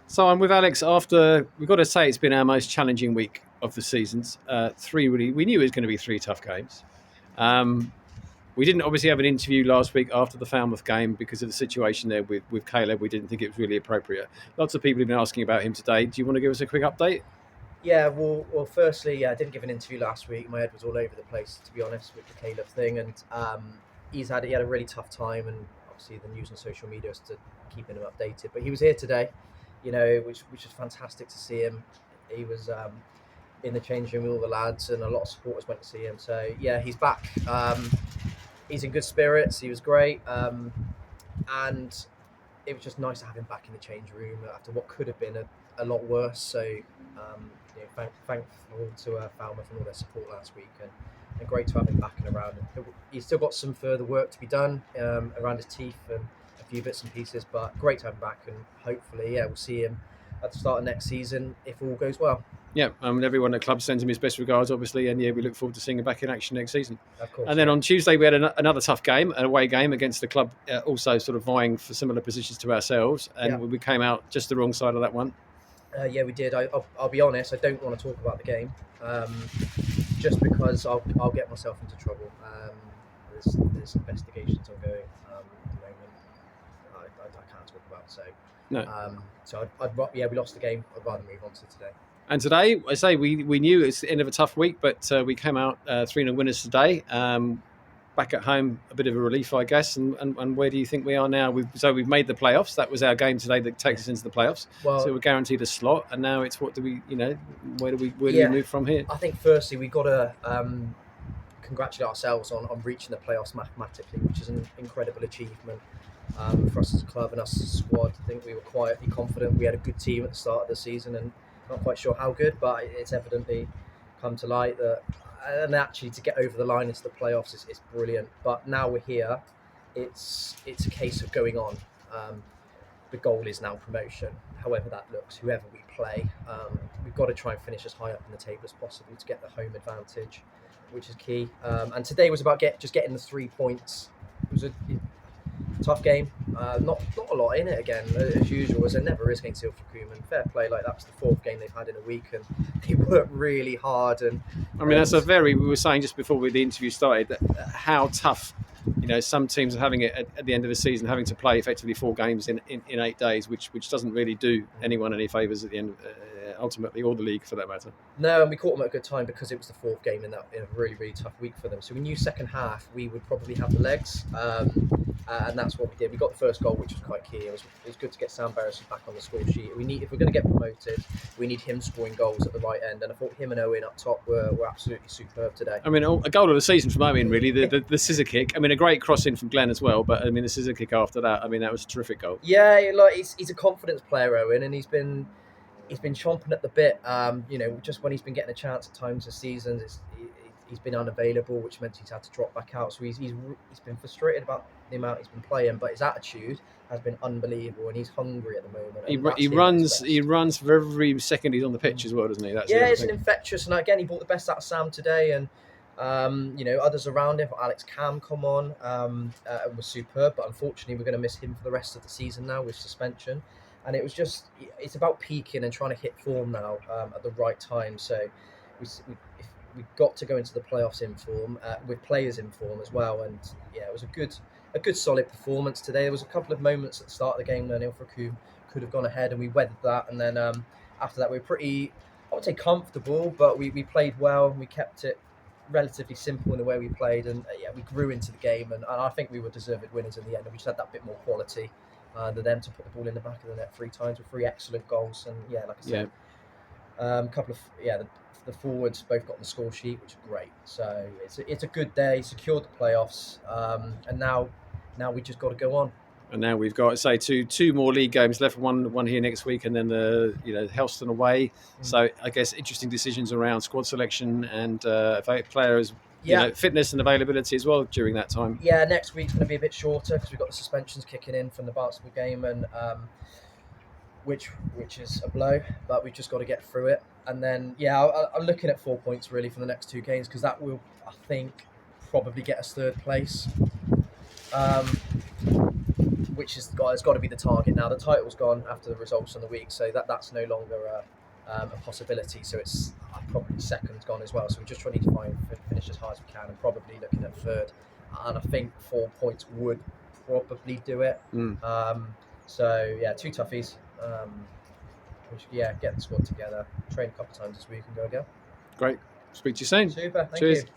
So I'm with Alex after, we've got to say, it's been our most challenging week of the seasons. We knew it was going to be three tough games. We didn't obviously have an interview last week after the Falmouth game because of the situation there with Caleb. We didn't think it was really appropriate. Lots of people have been asking about him today. Do you want to give us a quick update? Yeah, well, firstly, I didn't give an interview last week. My head was all over the place, to be honest, with the Caleb thing, and he had a really tough time, and obviously the news on social media is to keeping him updated. But he was here today, which was fantastic to see him. He was in the changing room with all the lads, and a lot of supporters went to see him. So yeah, he's back. He's in good spirits. He was great, and it was just nice to have him back in the change room after what could have been a lot worse. So thankful to Falmouth and all their support last week, and great to have him back and around. He's still got some further work to be done around his teeth and a few bits and pieces, but great to have him back, and hopefully, we'll see him at the start of next season if all goes well. Yeah, everyone at the club sends him his best regards, obviously, and we look forward to seeing him back in action next season. Of course. And then on Tuesday, we had another tough game, an away game against the club, also sort of vying for similar positions to ourselves, and we came out just the wrong side of that one. Yeah, we did. I'll be honest, I don't want to talk about the game, just because I'll get myself into trouble. There's investigations ongoing at the moment. I can't talk about. So no. We lost the game. I'd rather move on to today. And today, I say we knew it's the end of a tough week, but we came out 3-0 winners today. Back at home, a bit of a relief, I guess. And where do you think we are now? We've made the playoffs. That was our game today that takes us into the playoffs. Well, so we're guaranteed a slot. And now it's where do we move from here? I think firstly we've got to congratulate ourselves on reaching the playoffs mathematically, which is an incredible achievement for us as a club and us as a squad. I think we were quietly confident. We had a good team at the start of the season, and not quite sure how good, but it's evidently come to light that. And actually, to get over the line into the playoffs is brilliant. But now we're here. It's a case of going on. The goal is now promotion, however that looks, whoever we play. We've got to try and finish as high up in the table as possible to get the home advantage, which is key. And today was about getting the 3 points. It was a tough game. Not a lot in it again, as usual, as there never is against Ilfracombe. And fair play, like that was the fourth game they've had in a week, and they worked really hard. And that's we were saying just before the interview started, how tough, some teams are having it at the end of the season, having to play effectively 4 games in 8 days, which doesn't really do anyone any favours at the end, ultimately, or the league for that matter. No, and we caught them at a good time because it was the fourth game in a really, really tough week for them. So we knew second half we would probably have the legs, and that's what we did. We got the first goal, which was quite key. It was good to get Sam Barris back on the score sheet. If we're going to get promoted, we need him scoring goals at the right end, and I thought him and Owen up top were absolutely superb today. A goal of the season from Owen, really. The scissor kick. A great cross in from Glenn as well, but the scissor kick after that. That was a terrific goal. Yeah, he's a confidence player, Owen, and he's been chomping at the bit. Just when he's been getting a chance at times this season, he's been unavailable, which meant he's had to drop back out. So he's been frustrated about the amount he's been playing, but his attitude has been unbelievable, and he's hungry at the moment. He runs for every second he's on the pitch as well, doesn't he? It's an infectious. And again, he brought the best out of Sam today, and others around him. Alex Cam come on, was superb, but unfortunately we're going to miss him for the rest of the season now with suspension. And it's about peaking and trying to hit form now at the right time. So we've got to go into the playoffs in form, with players in form as well. And it was a good solid performance today. There was a couple of moments at the start of the game when Ilfracombe could have gone ahead, and we weathered that. And then after that, we were pretty, I would say comfortable, but we played well. We kept it relatively simple in the way we played, and we grew into the game. And I think we were deserved winners in the end, and we just had that bit more quality than them to put the ball in the back of the net 3 times with 3 excellent goals. And like I said, the forwards both got on the score sheet, which is great. So it's a good day. Secured the playoffs, and now we just got to go on. And now we've got, say, two more league games left. One here next week, and then the Helston away. So I guess interesting decisions around squad selection and players. Fitness and availability as well during that time. Yeah, next week's going to be a bit shorter because we've got the suspensions kicking in from the Barnstable game, and which is a blow, but we've just got to get through it. And then I'm looking at 4 points really for the next 2 games, because that will, I think, probably get us third place. which has got to be the target now. The title's gone after the results on the week, so that's no longer a possibility. So it's probably second's gone as well. So we're just trying to finish as high as we can, and probably looking at third. And I think 4 points would probably do it. So yeah, 2 toughies. Get the squad together, train a couple of times this week, and go again. Great. Speak to you soon. Super. Thank Cheers. you.